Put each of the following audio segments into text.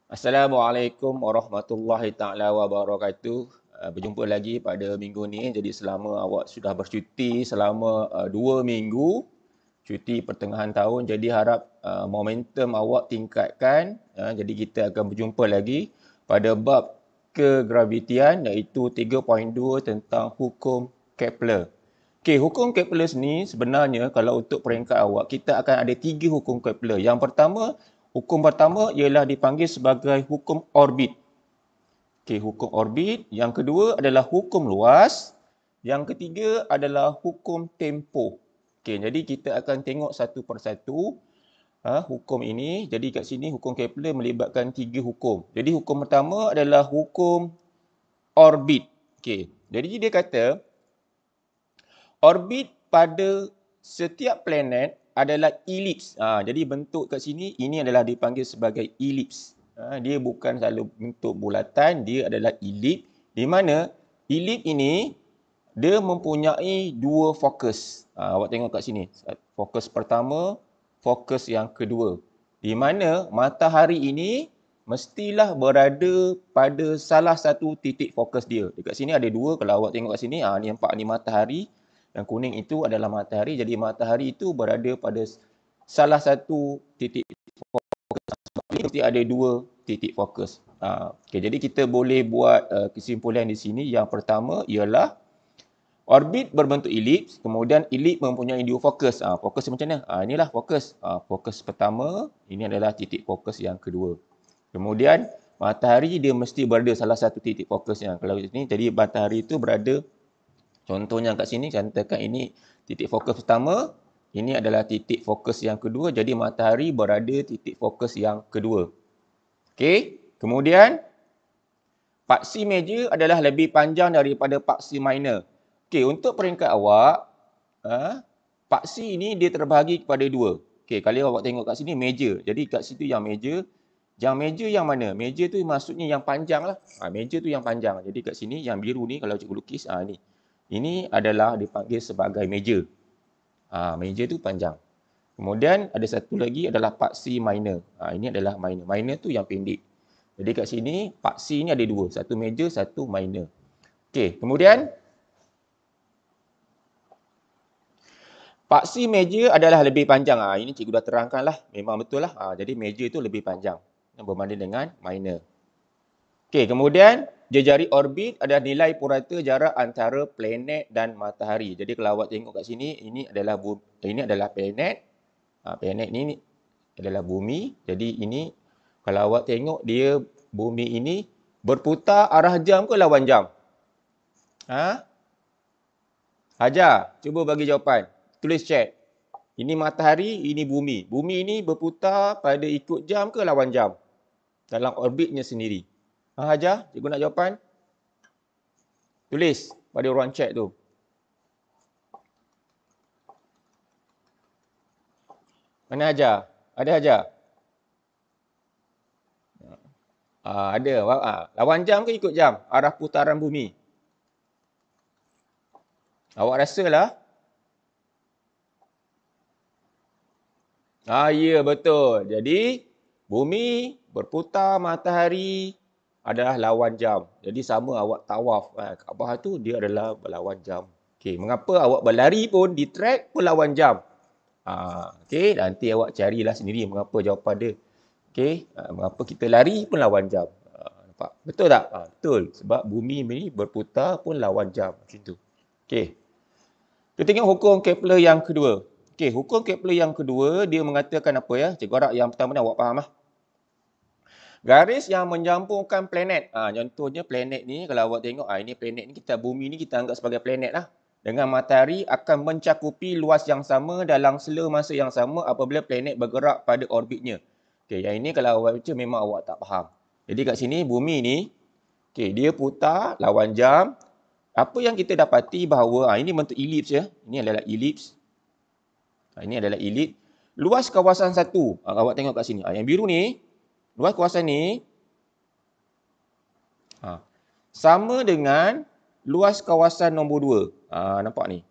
Assalamualaikum warahmatullahi taala wabarakatuh. Berjumpa lagi pada minggu ni. Jadi selama awak sudah bercuti selama 2 minggu, cuti pertengahan tahun, jadi harap momentum awak tingkatkan. Jadi kita akan berjumpa lagi pada bab kegravitian iaitu 3.2 tentang hukum Kepler. Okey, hukum Kepler ni sebenarnya kalau untuk peringkat awak, kita akan ada 3 hukum Kepler. Hukum pertama ialah dipanggil sebagai hukum orbit. Okey, hukum orbit. Yang kedua adalah hukum luas. Yang ketiga adalah hukum tempoh. Okey, jadi kita akan tengok satu persatu hukum ini. Jadi kat sini hukum Kepler melibatkan 3 hukum. Jadi hukum pertama adalah hukum orbit. Okey, jadi dia kata orbit pada setiap planet adalah elips. Jadi bentuk kat sini, ini adalah dipanggil sebagai elips. Dia bukan selalu bentuk bulatan, dia adalah elips. Di mana elips ini, dia mempunyai 2 fokus. Awak tengok kat sini. Fokus pertama, fokus yang kedua. Di mana matahari ini mestilah berada pada salah satu titik fokus dia. Dekat sini ada 2, kalau awak tengok kat sini, ni nampak ni matahari. Yang kuning itu adalah matahari. Jadi matahari itu berada pada salah satu titik fokus. Mesti ada 2 titik fokus. Okay, jadi kita boleh buat kesimpulan di sini. Yang pertama ialah orbit berbentuk elips. Kemudian elips mempunyai 2 fokus. Fokus macam mana? Inilah fokus. Fokus pertama. Ini adalah titik fokus yang kedua. Kemudian matahari dia mesti berada salah satu titik fokusnya. Kalau ini jadi matahari itu berada, contohnya kat sini, contohkan ini titik fokus pertama, ini adalah titik fokus yang kedua, jadi matahari berada titik fokus yang kedua. Okey, kemudian paksi major adalah lebih panjang daripada paksi minor. Okey, untuk peringkat awak, paksi ini dia terbahagi kepada 2. Okey, kalau awak tengok kat sini major, jadi kat situ yang major. Yang major yang mana? Major tu maksudnya yang panjang lah. Major tu yang panjang. Jadi kat sini yang biru ni kalau cikgu lukis, ni. Ini adalah dipanggil sebagai major. Major tu panjang. Kemudian ada satu lagi adalah paksi minor. Ini adalah minor. Minor tu yang pendek. Jadi kat sini paksi ni ada 2. Satu major, satu minor. Okey, kemudian paksi major adalah lebih panjang. Ini cikgu dah terangkan lah. Memang betul lah. Jadi major tu lebih panjang berbanding dengan minor. Okey, kemudian jejari orbit adalah nilai purata jarak antara planet dan matahari. Jadi kalau awak tengok kat sini, ini adalah planet. Planet ni adalah bumi. Jadi ini kalau awak tengok dia bumi ini berputar arah jam ke lawan jam? Hajar, cuba bagi jawapan. Tulis chat. Ini matahari, ini bumi. Bumi ini berputar pada ikut jam ke lawan jam? Dalam orbitnya sendiri. Hajar, cikgu nak jawapan. Tulis pada ruang chat tu. Mana Hajar? Ada Hajar? Ada. Lawan jam ke ikut jam? Arah putaran bumi. Awak rasalah. Ya, betul. Jadi, bumi berputar matahari adalah lawan jam. Jadi sama awak tawaf. Kaabah tu dia adalah berlawan jam. Okey, mengapa awak berlari pun di track pun lawan jam? Okey, nanti awak carilah sendiri mengapa jawapan dia. Okey, mengapa kita lari pun lawan jam. Nampak? Betul tak? Betul. Sebab bumi ni berputar pun lawan jam. Macam tu. Okey. Kita tengok hukum Kepler yang kedua. Okey, hukum Kepler yang kedua, dia mengatakan apa ya? Cikgu harap yang pertama ni awak faham lah. Garis yang menjambungkan planet. Contohnya planet ni, kalau awak tengok, ini planet ni, bumi ni kita anggap sebagai planet lah. Dengan matahari akan mencakupi luas yang sama dalam sela masa yang sama apabila planet bergerak pada orbitnya. Okey, yang ini kalau awak baca memang awak tak faham. Jadi kat sini bumi ni, okey, dia putar lawan jam. Apa yang kita dapati bahawa ini bentuk elips ya. Ini adalah elips. Ini adalah elips. Luas kawasan satu. Awak tengok kat sini. Yang biru ni, luas kawasan ni sama dengan luas kawasan nombor 2. Nampak ni?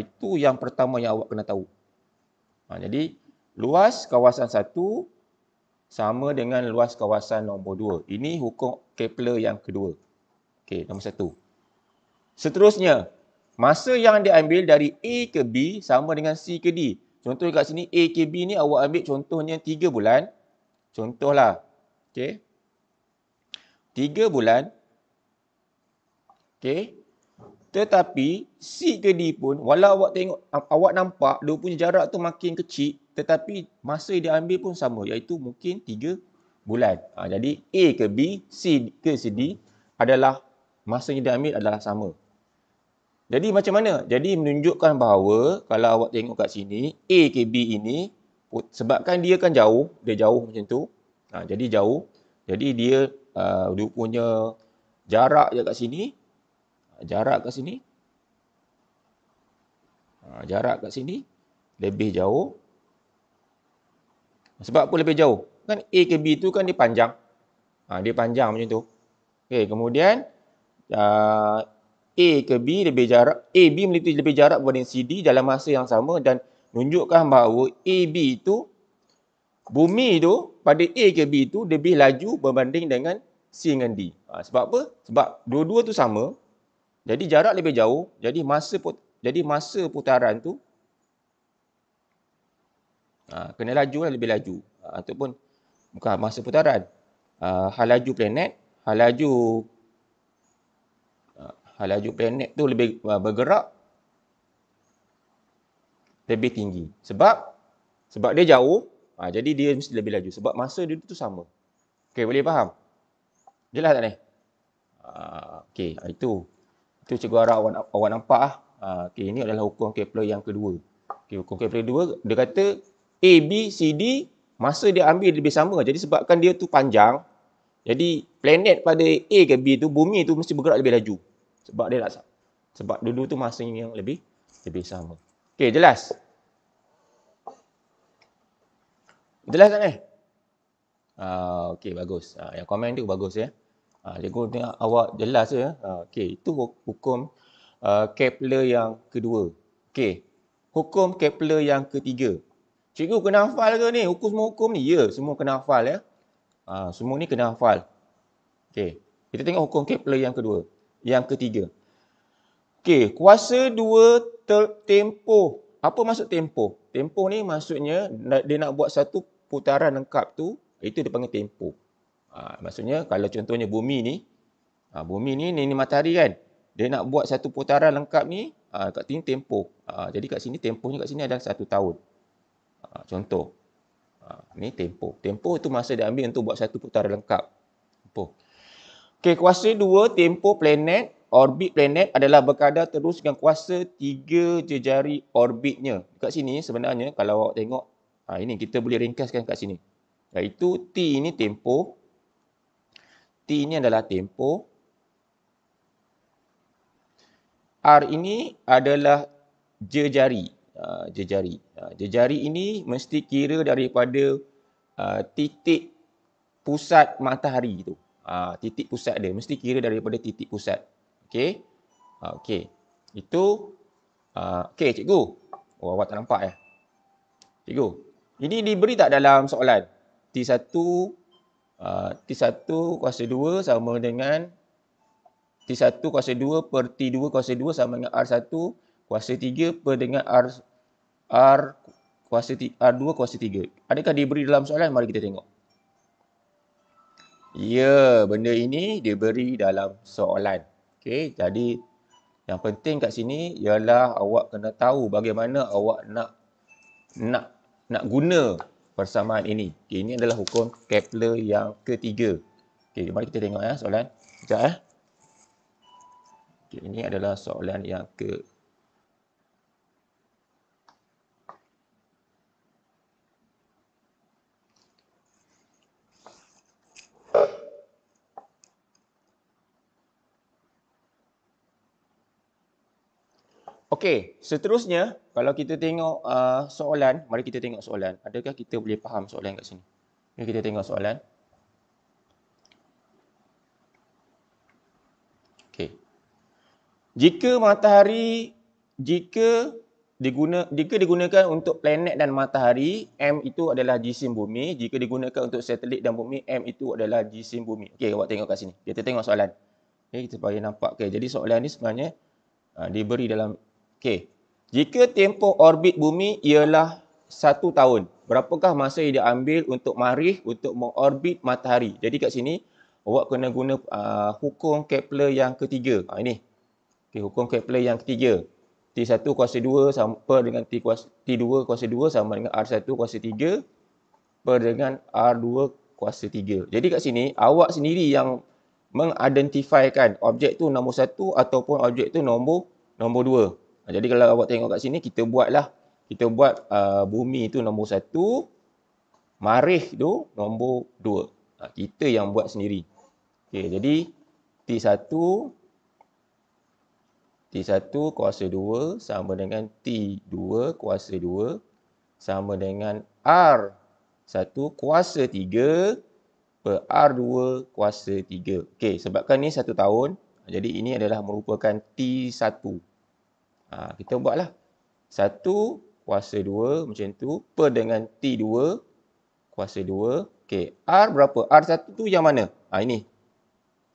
Itu yang pertama yang awak kena tahu. Jadi, luas kawasan 1 sama dengan luas kawasan nombor 2. Ini hukum Kepler yang kedua. Okey, nombor 1. Seterusnya, masa yang diambil dari A ke B sama dengan C ke D. Contoh kat sini A ke B ni awak ambil contohnya 3 bulan. Contohlah. Okey. 3 bulan. Okey. Tetapi C ke D pun walau awak tengok awak nampak dia punya jarak tu makin kecil tetapi masa yang diambil pun sama iaitu mungkin 3 bulan. Jadi A ke B, C ke D adalah masa yang diambil adalah sama. Jadi macam mana? Jadi menunjukkan bahawa kalau awak tengok kat sini A ke B ini sebabkan dia kan jauh, dia jauh macam tu. Jadi jauh. Jadi dia punya jarak je kat sini. Jarak kat sini. Jarak kat sini lebih jauh. Sebab apa lebih jauh? Kan A ke B tu kan dia panjang. Dia panjang macam tu. Okey, kemudian A ke B lebih jarak, A, B memiliki lebih jarak berbanding C, D dalam masa yang sama dan menunjukkan bahawa A, B itu bumi tu pada A ke B tu lebih laju berbanding dengan C dengan D. Sebab apa? Sebab dua-dua tu sama. Jadi jarak lebih jauh, jadi masa putaran tu kena laju lah, lebih laju. Ataupun bukan masa putaran. Hal laju planet tu lebih bergerak lebih tinggi. Sebab dia jauh, jadi dia mesti lebih laju. Sebab masa dia tu sama. Okey, boleh faham? Jelas tak ni? Okey, itu cikgu harap awak nampak ah. Okey, ini adalah hukum Kepler yang kedua. Okey, hukum Kepler kedua, dia kata A, B, C, D masa dia ambil lebih sama. Jadi sebabkan dia tu panjang, jadi planet pada A ke B tu, bumi tu mesti bergerak lebih laju. Sebab dulu tu masa yang lebih sama. Okey, jelas? Jelas tak ni? Okey, bagus. Yang komen tu bagus ya. Cikgu tengok awak jelas ya. Okey, itu hukum Kepler yang kedua. Okey, hukum Kepler yang ketiga. Cikgu kena hafal ke ni? Semua hukum ni? Ya, semua kena hafal ya. Semua ni kena hafal. Okey, kita tengok hukum Kepler yang kedua. Yang ketiga. Okey, kuasa 2 tempoh. Apa maksud tempoh? Tempoh ni maksudnya dia nak buat satu putaran lengkap tu, itu dia panggil tempoh. Maksudnya kalau contohnya bumi ni matahari kan. Dia nak buat satu putaran lengkap ni, kat sini tempoh. Jadi kat sini tempohnya kat sini adalah 1 tahun. Contoh. Ni tempoh. Tempoh itu masa dia ambil untuk buat satu putaran lengkap. Tempoh. Okey, kuasa 2 tempoh planet, orbit planet adalah berkadar terus dengan kuasa 3 jejari orbitnya. Kat sini sebenarnya kalau awak tengok, ini kita boleh ringkaskan kat sini. Iaitu T ini tempoh. T ini adalah tempoh. R ini adalah jejari. Jejari ini mesti kira daripada titik pusat matahari tu. Titik pusat dia mesti kira daripada titik pusat. Okey. Okey. Itu okey cikgu. Awak tak nampak ya? Cikgu. Ini diberi tak dalam soalan? T1 kuasa 2 sama dengan T1 kuasa 2 per T2 kuasa 2 sama dengan R1 kuasa 3 per dengan R kuasa R2 kuasa 3. Adakah diberi dalam soalan? Mari kita tengok. Ya, benda ini diberi dalam soalan. Okey, jadi yang penting kat sini ialah awak kena tahu bagaimana awak nak guna persamaan ini. Okey, ini adalah hukum Kepler yang ketiga. Okey, mari kita tengok soalan. Sekejap . Okey, ini adalah soalan yang Okey, seterusnya kalau kita tengok soalan, mari kita tengok soalan. Adakah kita boleh faham soalan kat sini? Mari kita tengok soalan. Okey. Jika jika digunakan untuk planet dan matahari, M itu adalah jisim bumi. Jika digunakan untuk satelit dan bumi, M itu adalah jisim bumi. Okey, awak tengok kat sini. Kita tengok soalan. Okey, kita bagi nampak. Okey, jadi soalan ni sebenarnya diberi dalam. Okey. Jika tempoh orbit bumi ialah 1 tahun, berapakah masa yang diambil untuk Marikh untuk mengorbit matahari? Jadi kat sini awak kena guna hukum Kepler yang ketiga. Ini. Okey, hukum Kepler yang ketiga. T1 kuasa 2 sama dengan T2 kuasa 2 sama dengan R1 kuasa 3 per dengan R2 kuasa 3. Jadi kat sini, awak sendiri yang mengidentifaikan objek tu nombor 1 ataupun objek tu nombor 2. Jadi kalau awak tengok kat sini, kita buatlah. Kita buat bumi tu nombor 1, Marikh tu nombor 2. Kita yang buat sendiri. Okay, jadi T1 kuasa 2 sama dengan T2 kuasa 2 sama dengan R1 kuasa 3 per R2 kuasa 3. Okey, sebabkan ni 1 tahun, jadi ini adalah merupakan T1. Kita buatlah 1 kuasa 2 macam tu per dengan T2 kuasa 2. Okey, R berapa? R1 tu yang mana? Ini.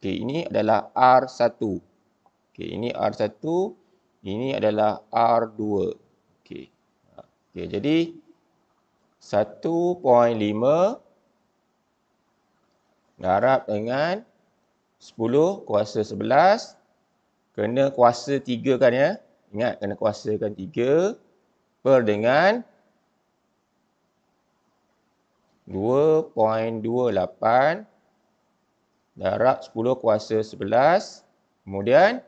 Okey, ini adalah R1. Okey, ini R1, ini adalah R2. Okey. Okey, jadi 1.5 darab dengan 10 kuasa 11 kena kuasa 3 kan ya. Ingat kena kuasakan 3 per dengan 2.28 darab 10 kuasa 11 kemudian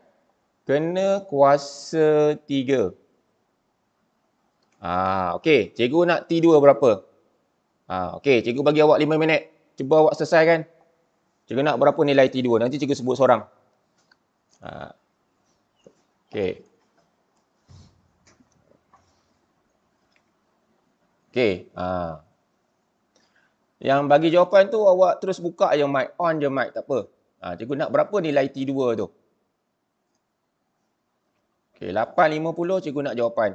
kena kuasa 3. Okey, cikgu nak T2 berapa? Okey, cikgu bagi awak 5 minit. Cuba awak selesaikan. Cikgu nak berapa nilai T2? Nanti cikgu sebut seorang. Okey. Okey. Yang bagi jawapan tu awak terus buka je mic. On je mic, tak apa. Cikgu nak berapa nilai T2 tu? Okey, 8.50 cikgu nak jawapan.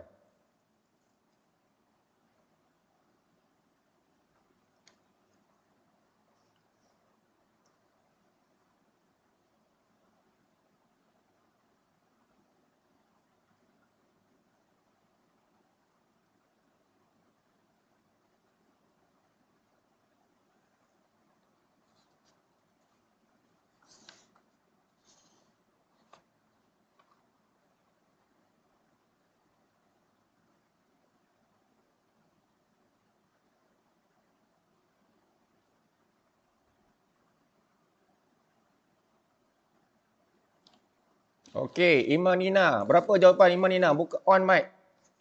Okey, Iman Nina. Berapa jawapan Iman Nina? Buka on mic.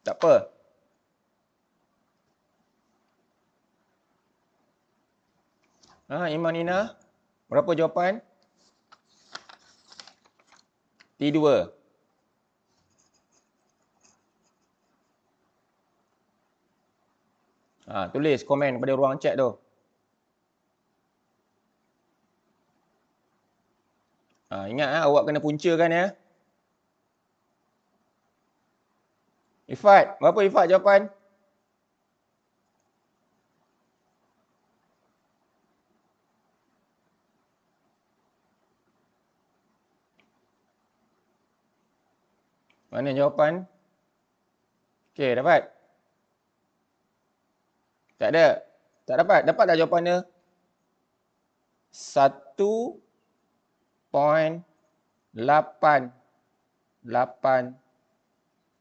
Tak apa. Iman Nina. Berapa jawapan? T2. Tulis komen pada ruang chat tu. Ingat awak kena puncakan ya. Ifat, berapa Ifat jawapan? Mana jawapan? Okey, dapat? Tak ada. Tak dapat. Dapat dah jawapannya? 1.88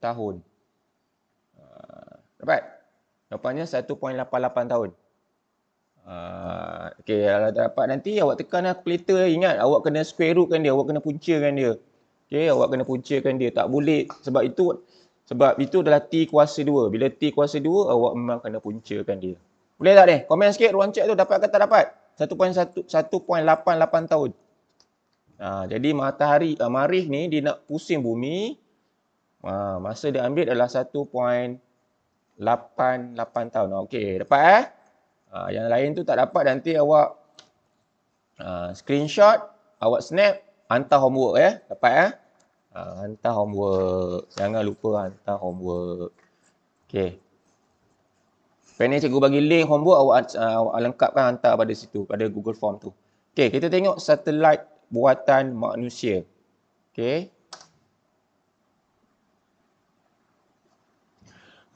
tahun. Dapat? Jawapannya 1.88 tahun. Okey, kalau tak dapat nanti awak tekan kalkulator. Ingat, awak kena square root kan dia, awak kena puncakan dia. Okey, awak kena puncakan dia. Tak boleh, sebab itu adalah T kuasa 2. Bila T kuasa 2, awak memang kena puncakan dia. Boleh tak ni? Komen sikit ruang chat tu, dapat ke tak dapat? 1.88 tahun. Jadi matahari, Marikh ni dia nak pusing bumi. Masa dia ambil adalah 1.88 tahun. Okey, dapat yang lain tu tak dapat, nanti awak screenshot, awak snap, hantar homework ya. Dapat hantar homework. Jangan lupa hantar homework. Okey. Ni cikgu bagi link homework, awak lengkapkan, hantar pada situ, pada Google Form tu. Okey, kita tengok satelit buatan manusia. Okey.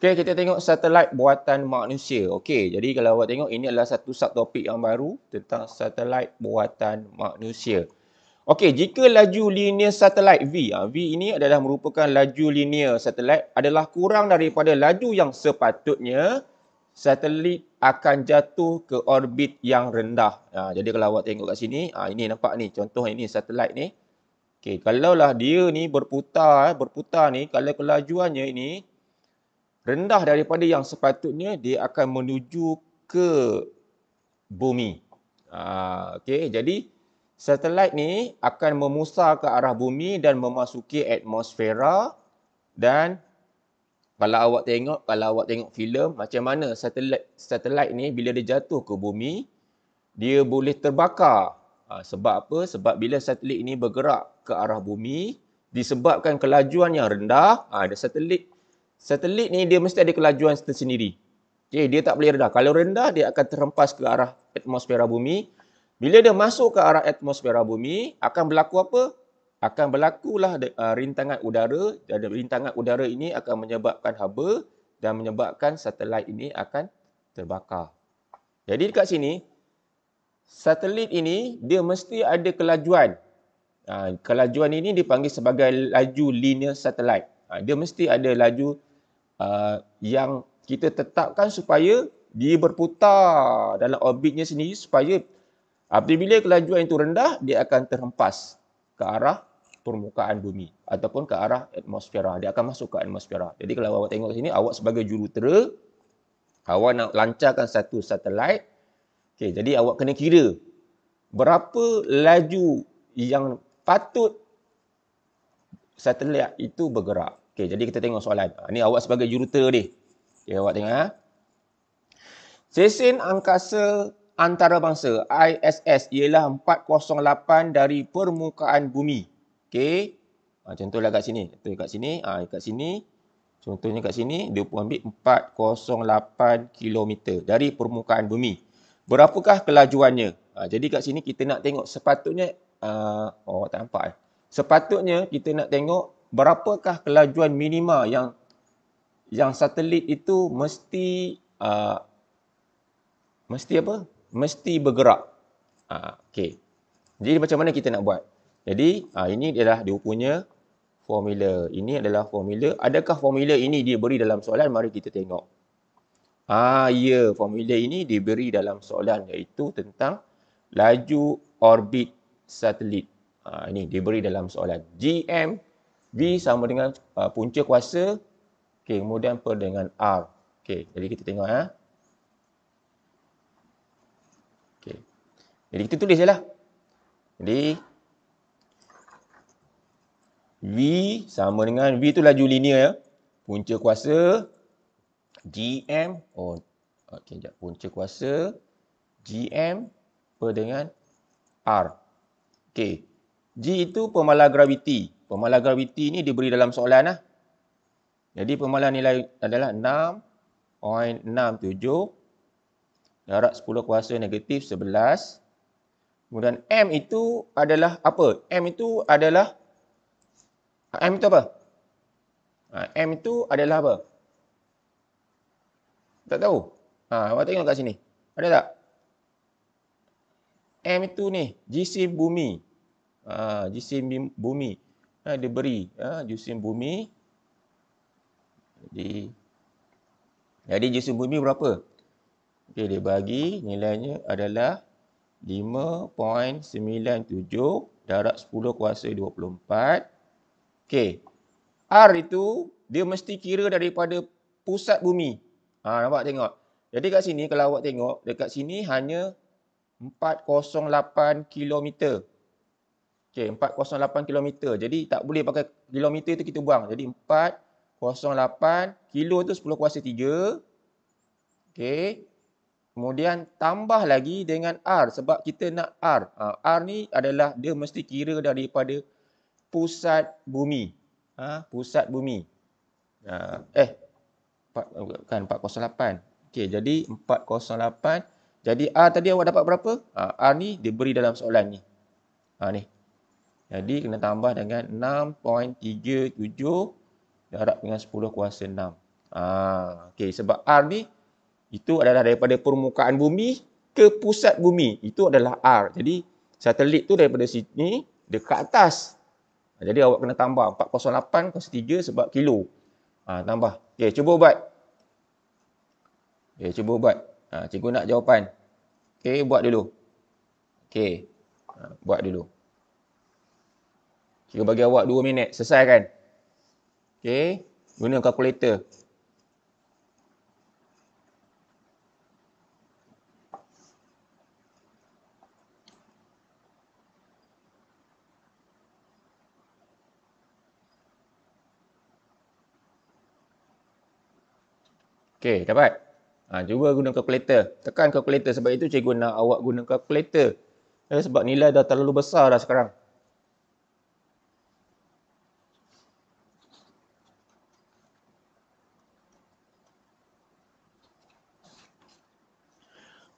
Okey, kita tengok satelit buatan manusia. Okey, jadi kalau awak tengok, ini adalah satu subtopik yang baru tentang satelit buatan manusia. Okey, jika laju linear satelit V, V ini adalah merupakan laju linear satelit adalah kurang daripada laju yang sepatutnya, satelit akan jatuh ke orbit yang rendah. Jadi kalau awak tengok kat sini, ini nampak ni, contoh ini satelit ni. Okey, kalaulah dia ni berputar ni, kalau kelajuannya ini rendah daripada yang sepatutnya, dia akan menuju ke bumi. Okey, jadi satelit ni akan memusar ke arah bumi dan memasuki atmosfera. Dan kalau awak tengok filem, macam mana satelit ni bila dia jatuh ke bumi, dia boleh terbakar. Sebab apa? Sebab bila satelit ini bergerak ke arah bumi, disebabkan kelajuan yang rendah, satelit ni dia mesti ada kelajuan tersendiri. Okay, dia tak boleh rendah. Kalau rendah, dia akan terhempas ke arah atmosfera bumi. Bila dia masuk ke arah atmosfera bumi, akan berlaku apa? Akan berlakulah rintangan udara, dan rintangan udara ini akan menyebabkan haba dan menyebabkan satelit ini akan terbakar. Jadi dekat sini, satelit ini dia mesti ada kelajuan. Kelajuan ini dipanggil sebagai laju linear satelit. Dia mesti ada laju yang kita tetapkan supaya dia berputar dalam orbitnya sendiri, supaya apabila kelajuan itu rendah, dia akan terhempas ke arah permukaan bumi ataupun ke arah atmosfera. Dia akan masuk ke atmosfera. Jadi kalau awak tengok sini, awak sebagai jurutera, awak nak lancarkan satu satelit. Okey, jadi awak kena kira berapa laju yang patut satelit itu bergerak. Okey, jadi kita tengok soalan. Ini awak sebagai jurutera ni. Okey, awak tengok. Stesen angkasa antarabangsa ISS ialah 408 dari permukaan bumi. Okey. Contohlah kat sini. Kat sini. Contohnya kat sini, dia pun ambil 408 km dari permukaan bumi. Berapakah kelajuannya? Jadi kat sini kita nak tengok sepatutnya, tak nampak. Sepatutnya kita nak tengok berapakah kelajuan minima yang satelit itu mesti Mesti bergerak. Okey. Jadi macam mana kita nak buat? Jadi ini adalah dia punya formula. Ini adalah formula. Adakah formula ini diberi dalam soalan? Mari kita tengok. Ya, formula ini diberi dalam soalan, iaitu tentang laju orbit satelit. Ini diberi dalam soalan. GM V sama dengan punca kuasa, kemudian per dengan R. Okey, jadi kita tengok Okay. Jadi kita tulis je lah. Jadi V sama dengan, V tu laju linear ya. Punca kuasa GM, sekejap. Punca kuasa GM per dengan R. Okey. G itu pemalar graviti. Pemalar graviti ni diberi dalam soalan lah. Jadi pemalar nilai adalah 6.67. Jarak 10 kuasa negatif 11. Kemudian M itu adalah apa? M itu apa? M itu adalah apa? Tak tahu? Awak tengok kat sini. Ada tak? M itu ni, jisim bumi. Jisim bumi. Dia beri jisim bumi. Jadi jisim bumi berapa? Okey, dia bagi nilainya adalah 5.97, darab 10 kuasa 24. Okey. R itu dia mesti kira daripada pusat bumi. Nampak tengok. Jadi kat sini kalau awak tengok, dekat sini hanya 408 km. Okey, 408 km. Jadi tak boleh pakai kilometer tu, kita buang. Jadi 408 kilo tu 10 kuasa 3. Okey. Kemudian tambah lagi dengan R sebab kita nak R. R ni adalah dia mesti kira daripada pusat bumi. Pusat bumi. Bukan 408. Okey, jadi 408. Jadi R tadi awak dapat berapa? R ni diberi dalam soalan ni. Ni. Jadi kena tambah dengan 6.37 darab dengan 10 kuasa 6. Okey, sebab R ni itu adalah daripada permukaan bumi ke pusat bumi. Itu adalah R. Jadi satelit tu daripada sini dekat atas. Jadi awak kena tambah 408 kuasa 3 sebab kilo. Tambah. Okey, cuba buat. Okey, cuba buat. Cikgu nak jawapan. Okey, buat dulu. Okey. Buat dulu. Cikgu bagi awak 2 minit. Selesaikan. Okey. Guna kalkulator. Okey, dapat? Cuba guna kalkulator. Tekan kalkulator. Sebab itu cikgu nak awak guna kalkulator. Sebab nilai dah terlalu besar dah sekarang.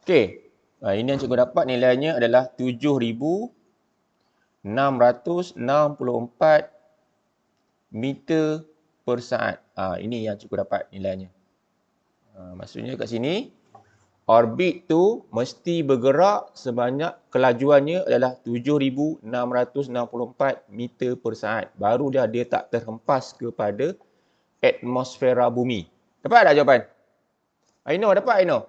Okey. Ini yang cikgu dapat nilainya adalah 7,664 meter per saat. Ini yang cikgu dapat nilainya. Maksudnya kat sini, orbit tu mesti bergerak sebanyak kelajuannya adalah 7,664 meter per saat. Baru dia tak terhempas kepada atmosfera bumi. Dapat tak jawapan? Aino, dapat Aino?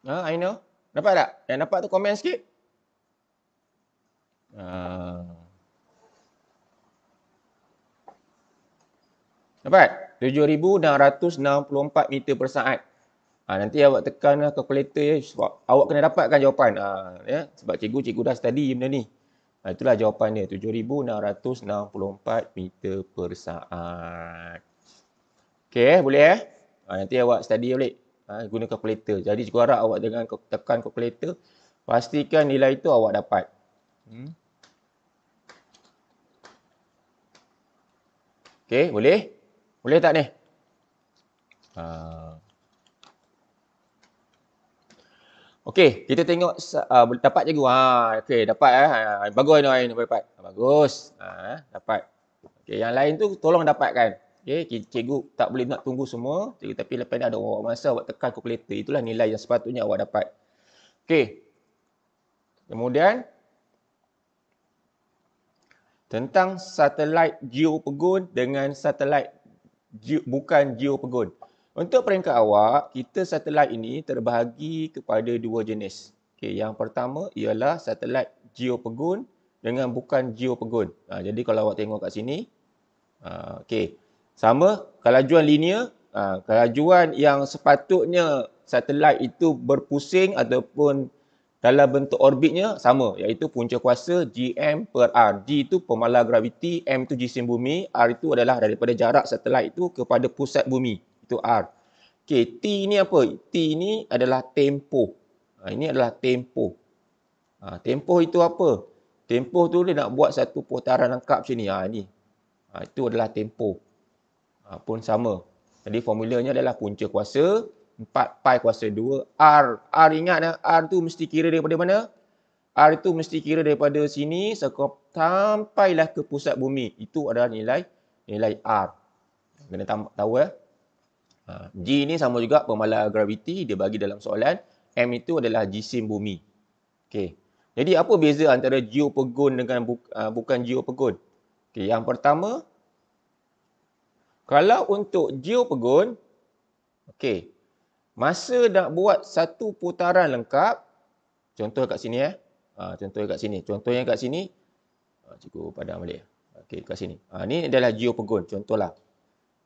Aino? Dapat tak? Yang dapat tu komen sikit. Dapat? 7,664 meter per saat. Nanti awak tekan kalkulator ya. Sebab awak kena dapatkan jawapan. Ya. Sebab cikgu dah study benda ni. Itulah jawapan dia. 7,664 meter per saat. Okey, boleh nanti awak study balik. Guna kalkulator. Jadi cikgu harap awak dengan tekan kalkulator, pastikan nilai itu awak dapat. Okey, boleh? Boleh tak ni? Okey, kita tengok dapat cikgu. Okey, dapat bagus Aino dapat. Bagus. Dapat. Okey, yang lain tu tolong dapatkan. Okey, cikgu tak boleh nak tunggu semua, tapi lepas ni ada masa awak tekan kalkulator. Itulah nilai yang sepatutnya awak dapat. Okey. Kemudian tentang satelit geopegun dengan satelit bukan geopegun. Untuk peringkat awak, kita satelit ini terbahagi kepada 2 jenis. Okey, yang pertama ialah satelit geopegun dengan bukan geopegun. Jadi kalau awak tengok kat sini, okey, sama kelajuan linear, kelajuan yang sepatutnya satelit itu berpusing ataupun dalam bentuk orbitnya sama, iaitu punca kuasa Gm per R. G itu pemalar graviti, M itu jisim bumi, R itu adalah daripada jarak satelit itu kepada pusat bumi. Itu R. Okey, T ni apa? T ni adalah tempoh. Ini adalah tempoh. Tempoh itu apa? Tempoh tu dia nak buat satu putaran lengkap macam ni. Ini. Itu adalah tempoh. Pun sama. Jadi formulanya adalah punca kuasa 4 pi kuasa 2 R. R ingat R tu mesti kira daripada mana? R itu mesti kira daripada sini sampailah ke pusat bumi. Itu adalah nilai R. Kena tahu G ni sama juga pemalar graviti, dia bagi dalam soalan. M itu adalah jisim bumi. Okey. Jadi apa beza antara geopegun dengan bukan geopegun? Okey, yang pertama, kalau untuk geopegun, okey, masa nak buat satu putaran lengkap, contoh kat sini Contohnya kat sini. Cikgu padam balik. Okey, kat sini. Ni adalah geopegun, contohlah.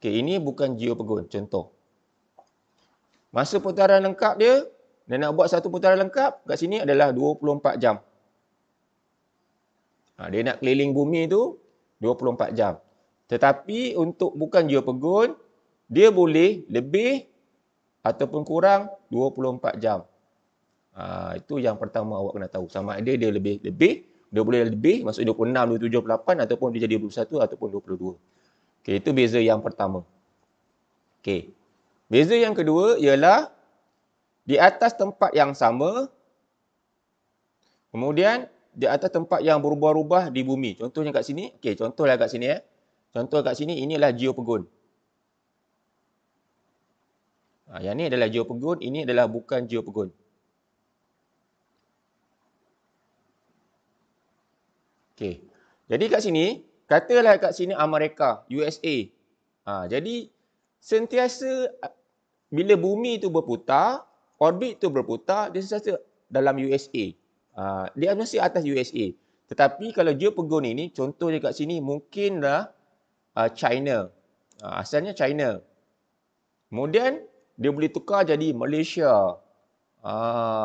Okey, ini bukan geopegun, contoh. Masa putaran lengkap dia nak buat satu putaran lengkap kat sini adalah 24 jam. Dia nak keliling bumi tu 24 jam. Tetapi untuk bukan geopegun, dia boleh lebih ataupun kurang 24 jam. Itu yang pertama awak kena tahu. Sama ada dia lebih Dia boleh lebih, maksud 26, 27, 28 ataupun dia jadi 21 ataupun 22. Okey, itu beza yang pertama. Okey. Beza yang kedua ialah di atas tempat yang sama, kemudian di atas tempat yang berubah-ubah di bumi. Contohnya kat sini, okey, contohlah kat sini Contoh kat sini inilah geopegun. Yang ni adalah geopegun, ini adalah bukan geopegun. Okey. Jadi kat sini, katalah kat sini Amerika, USA. Jadi sentiasa bila bumi tu berputar, orbit tu berputar, dia sentiasa dalam USA. Dia mesti atas USA. Tetapi kalau geopegun ini, contohnya kat sini mungkinlah China. Asalnya China. Kemudian dia boleh tukar jadi Malaysia.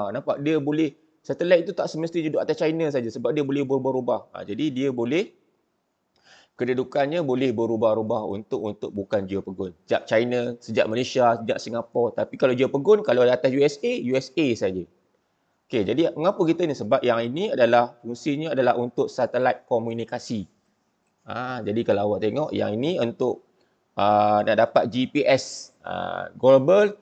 Nampak dia boleh, satelit itu tak semestinya duduk atas China saja sebab dia boleh berubah-ubah. Jadi dia boleh, kedudukannya boleh berubah-ubah untuk bukan geopegun. Sejak China, sejak Malaysia, sejak Singapura. Tapi kalau geopegun, kalau di atas USA, USA saja. Okey, jadi mengapa kita ni? Sebab yang ini adalah fungsinya adalah untuk satelit komunikasi. Jadi kalau awak tengok yang ini untuk nak dapat GPS, Global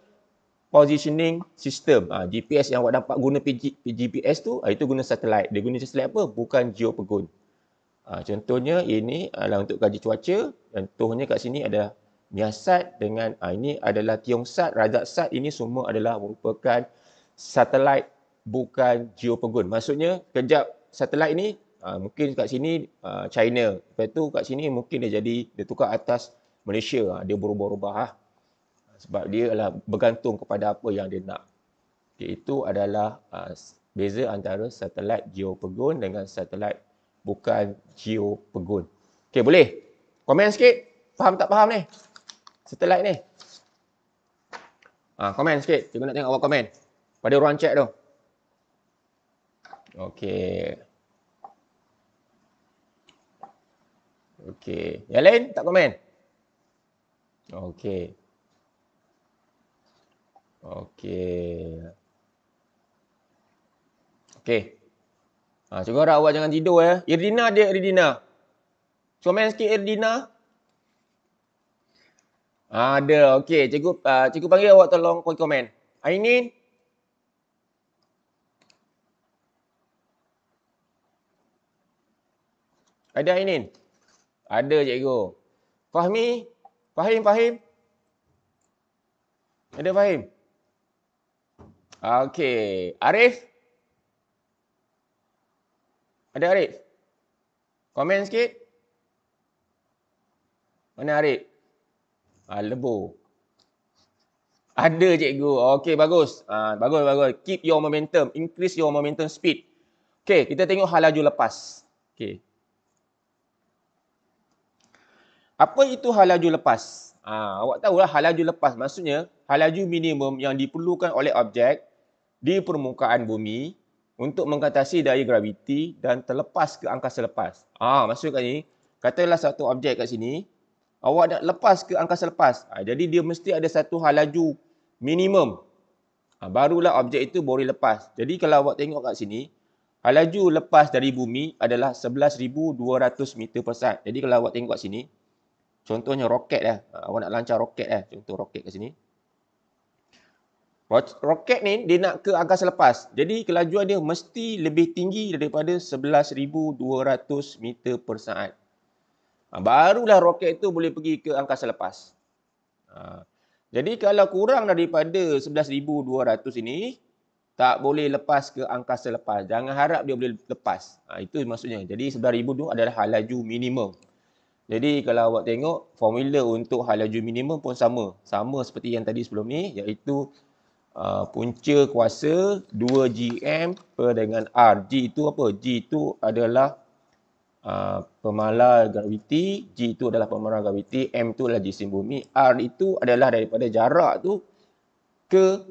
Positioning System. GPS yang awak dapat guna GPS tu, itu guna satelit. Dia guna satelit apa? Bukan geopegun. Contohnya ini adalah untuk kaji cuaca. Contohnya kat sini ada Miasat dengan ini adalah Tiongsat, Rajatsat. Ini semua adalah merupakan satelit bukan geopegun. Maksudnya kejap satelit ini mungkin kat sini China. Lepas tu kat sini mungkin dia tukar atas Malaysia. Dia berubah-ubah sebab dia adalah bergantung kepada apa yang dia nak. Okay, itu adalah beza antara satelit geopegun dengan satelit bukan geopegun. Okey, boleh? Komen sikit. Faham tak faham ni? Satelit ni. Komen sikit. Cikgu nak tengok awak komen. Pada ruang chat tu. Okey. Okey. Yang lain tak komen? Okey. Okey. Okey. Cikgu harap awak jangan tidur ya. Irdina dia, Irdina. Komen sikit Irdina. Ada. Okey, cikgu panggil awak tolong komen. Ainin. Ada Ainin? Ada cikgu. Fahmi? Fahim? Ada Fahim? Okey. Arif? Ada Arif? Komen sikit. Mana Arif? Lebo. Ada cikgu. Okey, bagus. Bagus. Keep your momentum. Increase your momentum speed. Okey, kita tengok hal laju lepas. Okey. Apa itu hal laju lepas? Awak tahulah hal laju lepas. Maksudnya, hal laju minimum yang diperlukan oleh objek di permukaan bumi untuk mengatasi daya graviti dan terlepas ke angkasa lepas. Maksudnya kat ni, katalah satu objek kat sini, awak nak lepas ke angkasa lepas. Jadi dia mesti ada satu hal laju minimum. Barulah objek itu boleh lepas. Jadi kalau awak tengok kat sini, hal laju lepas dari bumi adalah 11,200 meter per saat. Jadi kalau awak tengok kat sini, contohnya roket awak nak lancar roket contoh roket kat sini. Roket ni dia nak ke angkasa lepas. Jadi kelajuan dia mesti lebih tinggi daripada 11,200 meter per saat. Barulah roket tu boleh pergi ke angkasa lepas. Jadi kalau kurang daripada 11,200 ini, tak boleh lepas ke angkasa lepas. Jangan harap dia boleh lepas. Itu maksudnya. Jadi 11,000 tu adalah hal laju minimum. Jadi kalau awak tengok, formula untuk hal laju minimum pun sama. Sama seperti yang tadi sebelum ni, iaitu punca kuasa 2Gm per dengan R. G itu apa? G itu adalah pemalar graviti, G itu adalah pemalar graviti, M itu adalah jisim bumi, R itu adalah daripada jarak tu ke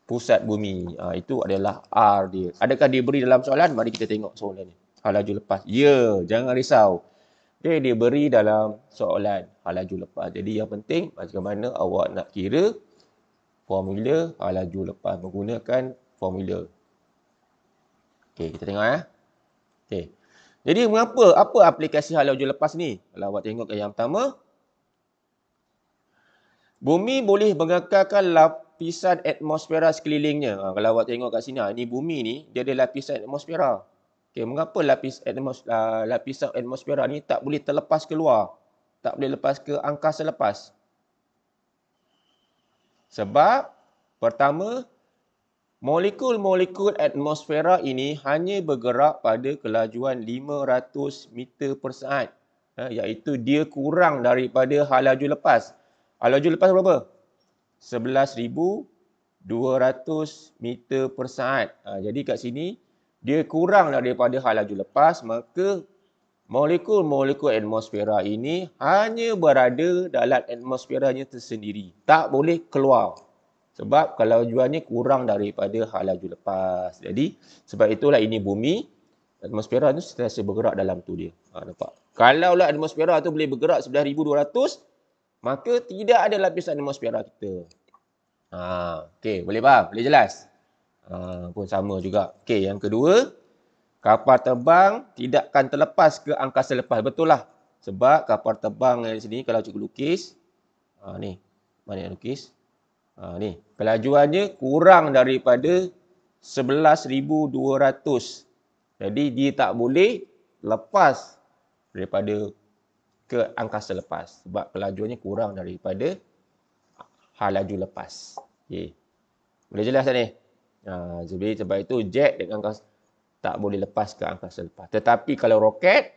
pusat bumi. Itu adalah R dia. Adakah dia beri dalam soalan? Mari kita tengok soalan ni. Hal laju lepas. Ya, jangan risau. Okay, dia beri dalam soalan hal laju lepas. Jadi yang penting macam mana awak nak kira formula hal laju lepas menggunakan formula. Okey, kita tengok Okey. Jadi apa aplikasi hala laju lepas ni? Kalau awak tengok yang pertama, bumi boleh mengekalkan lapisan atmosfera sekelilingnya. Kalau awak tengok kat sini, ni bumi ni, dia ada lapisan atmosfera. Okay, mengapa lapisan atmosfera ni tak boleh terlepas keluar? Tak boleh lepas ke angkasa lepas? Sebab, pertama, molekul-molekul atmosfera ini hanya bergerak pada kelajuan 500 meter per saat. Iaitu dia kurang daripada hal laju lepas. Hal laju lepas berapa? 11,200 meter per saat. Jadi kat sini, dia kurang daripada hal laju lepas, maka molekul-molekul atmosfera ini hanya berada dalam atmosferanya tersendiri. Tak boleh keluar. Sebab kelajuannya kurang daripada hal laju lepas. Jadi, sebab itulah ini bumi, atmosfera tu sentiasa bergerak dalam tu dia. Nampak? Kalaulah atmosfera tu boleh bergerak 11,200, maka tidak ada lapisan atmosfera kita. Okey, boleh faham? Boleh jelas? Pun sama juga. Okey, yang kedua, kapal terbang tidak akan terlepas ke angkasa lepas. Betul lah. Sebab kapal terbang di sini, kalau cikgu lukis, ni, mana yang lukis? Ni, kelajuannya kurang daripada 11,200. Jadi, dia tak boleh lepas daripada ke angkasa lepas. Sebab kelajuannya kurang daripada hal laju lepas. Okay. Boleh jelas tak ni? Sebab itu jet dengan angkasa tak boleh lepas ke angkasa lepas. Tetapi kalau roket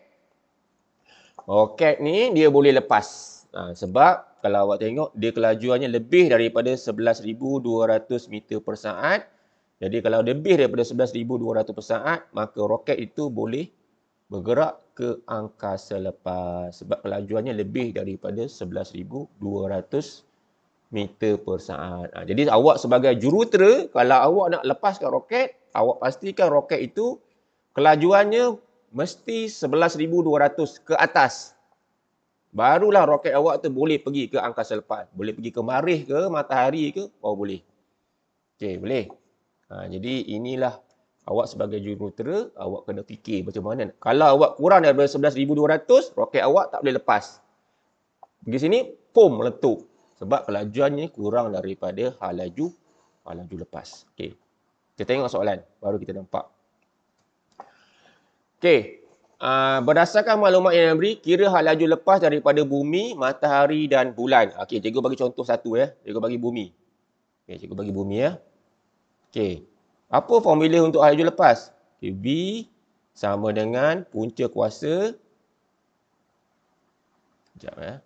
ni dia boleh lepas. Sebab kalau awak tengok, dia kelajuannya lebih daripada 11,200 meter per saat. Jadi kalau lebih daripada 11,200 per saat, maka roket itu boleh bergerak ke angkasa lepas. Sebab kelajuannya lebih daripada 11,200 meter per saat. Jadi awak sebagai jurutera, kalau awak nak lepaskan roket, awak pastikan roket itu kelajuannya mesti 11,200 ke atas. Barulah roket awak tu boleh pergi ke angkasa lepas. Boleh pergi ke Marikh ke, matahari ke, boleh. Okey, boleh. Jadi inilah awak sebagai jurutera, awak kena fikir macam mana. Kalau awak kurang daripada 11,200, roket awak tak boleh lepas. Pergi sini, pum, meletup. Sebab kelajuannya kurang daripada hal laju lepas. Okey. Kita tengok soalan, baru kita nampak. Okey. Berdasarkan maklumat yang diberi, kira hal laju lepas daripada bumi, matahari dan bulan. Okey, cikgu bagi contoh satu ya. Cikgu bagi bumi. Okey, cikgu bagi bumi ya. Okey. Apa formula untuk hal laju lepas? Okay, V sama dengan punca kuasa. Sekejap ya.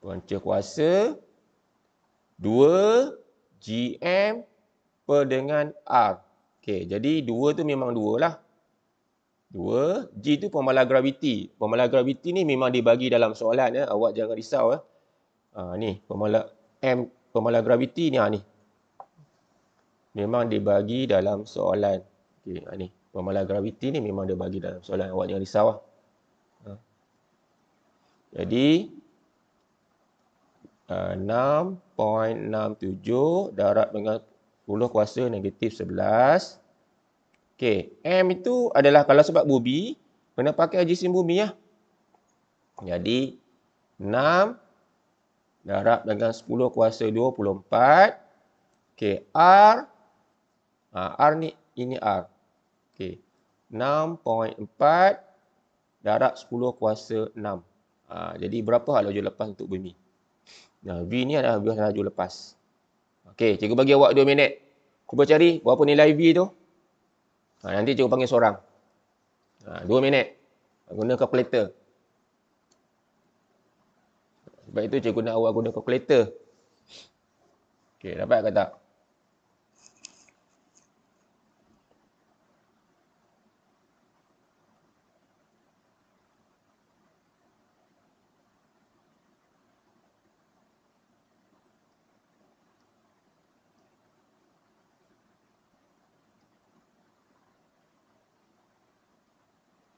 Punca kuasa 2 GM per dengan R. Okey, jadi 2 tu memang 2 lah. 2, G tu pemalar graviti. Pemalar graviti ni memang dibagi dalam soalan ya. Awak jangan risau ya. Ni pemalar graviti ni ni. Memang dibagi dalam soalan. Okey, ni pemalar graviti ni memang dibagi dalam soalan. Awak jangan risau lah. Jadi 6.67 darab dengan 10 kuasa negatif 11. Okey, M itu adalah kalau sebab bumi, kena pakai jisim bumi ya. Jadi 6 darab dengan 10 kuasa 24. Okey, R. R ni, ini R. Okey, 6.4 darab 10 kuasa 6. Jadi berapa hal laju lepas untuk bumi? V ni adalah hal laju lepas. Okey, cikgu bagi awak 2 minit. Cuba cari berapa nilai V tu. Nanti cikgu panggil seorang. 2 minit. Guna kalkulator. Sebab itu cikgu nak awak guna kalkulator. Okey, dapat ke tak?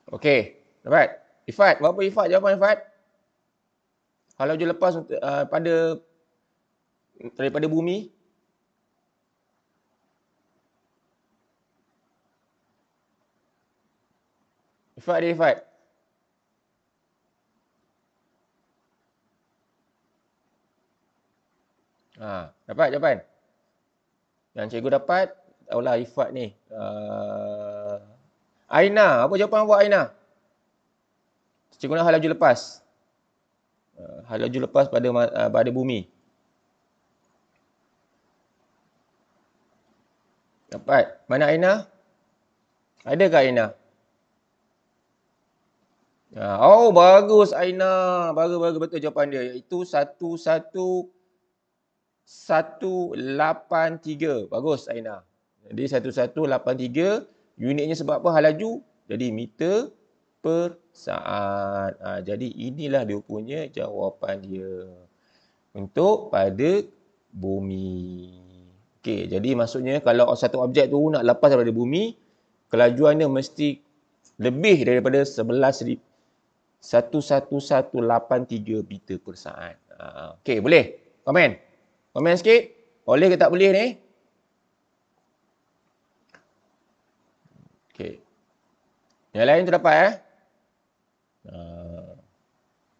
Okey, dapat. Ifat, berapa Ifat jawapan Ifat? Hal laju lepas daripada bumi? Ifat dia Ifat. Dapat jawapan? Yang cikgu dapat, tahulah Ifat ni. Aina, apa jawapan awak Aina? Cikgu nak hal laju lepas. Hal laju lepas pada bumi. Dapat. Mana Aina? Adakah Aina? Oh, bagus Aina. Bagus betul jawapan dia. Iaitu 1183. Bagus Aina. Jadi 1183. Unitnya sebab apa? Hal laju. Jadi meter per saat. Jadi inilah dia punya jawapan dia. Untuk pada bumi. Okey, jadi maksudnya kalau satu objek tu nak lepas daripada bumi, kelajuannya mesti lebih daripada 1183 meter per saat. Okey, boleh? Komen? Komen sikit? Boleh ke tak boleh ni? Okey. Yang lain tu dapat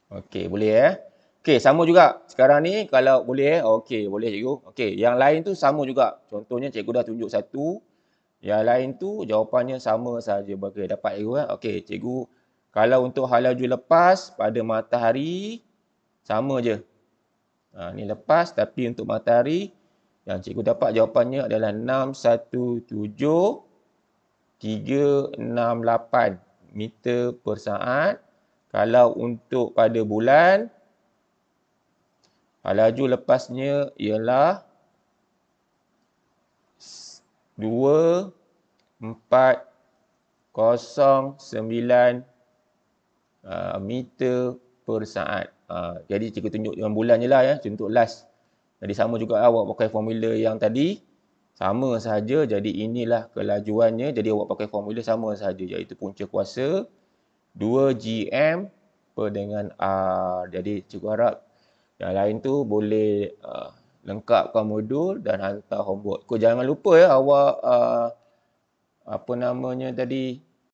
Okey, boleh Okey, sama juga. Sekarang ni kalau boleh okey, boleh cikgu. Okey, yang lain tu sama juga. Contohnya cikgu dah tunjuk satu. Yang lain tu jawapannya sama saja. Okey, dapat cikgu Okey, cikgu kalau untuk hal laju lepas pada matahari sama je. Ni lepas tapi untuk matahari yang cikgu dapat jawapannya adalah 617,368 meter per saat. Kalau untuk pada bulan, laju lepasnya ialah 2409 meter per saat. Jadi cikgu tunjuk dengan bulan je lah untuk last. Jadi sama juga awak pakai formula yang tadi. Sama sahaja. Jadi inilah kelajuannya. Jadi awak pakai formula sama sahaja. Iaitu punca kuasa 2GM per dengan R. Jadi cikgu harap yang lain tu boleh lengkapkan modul dan hantar homework. Jangan lupa awak apa namanya tadi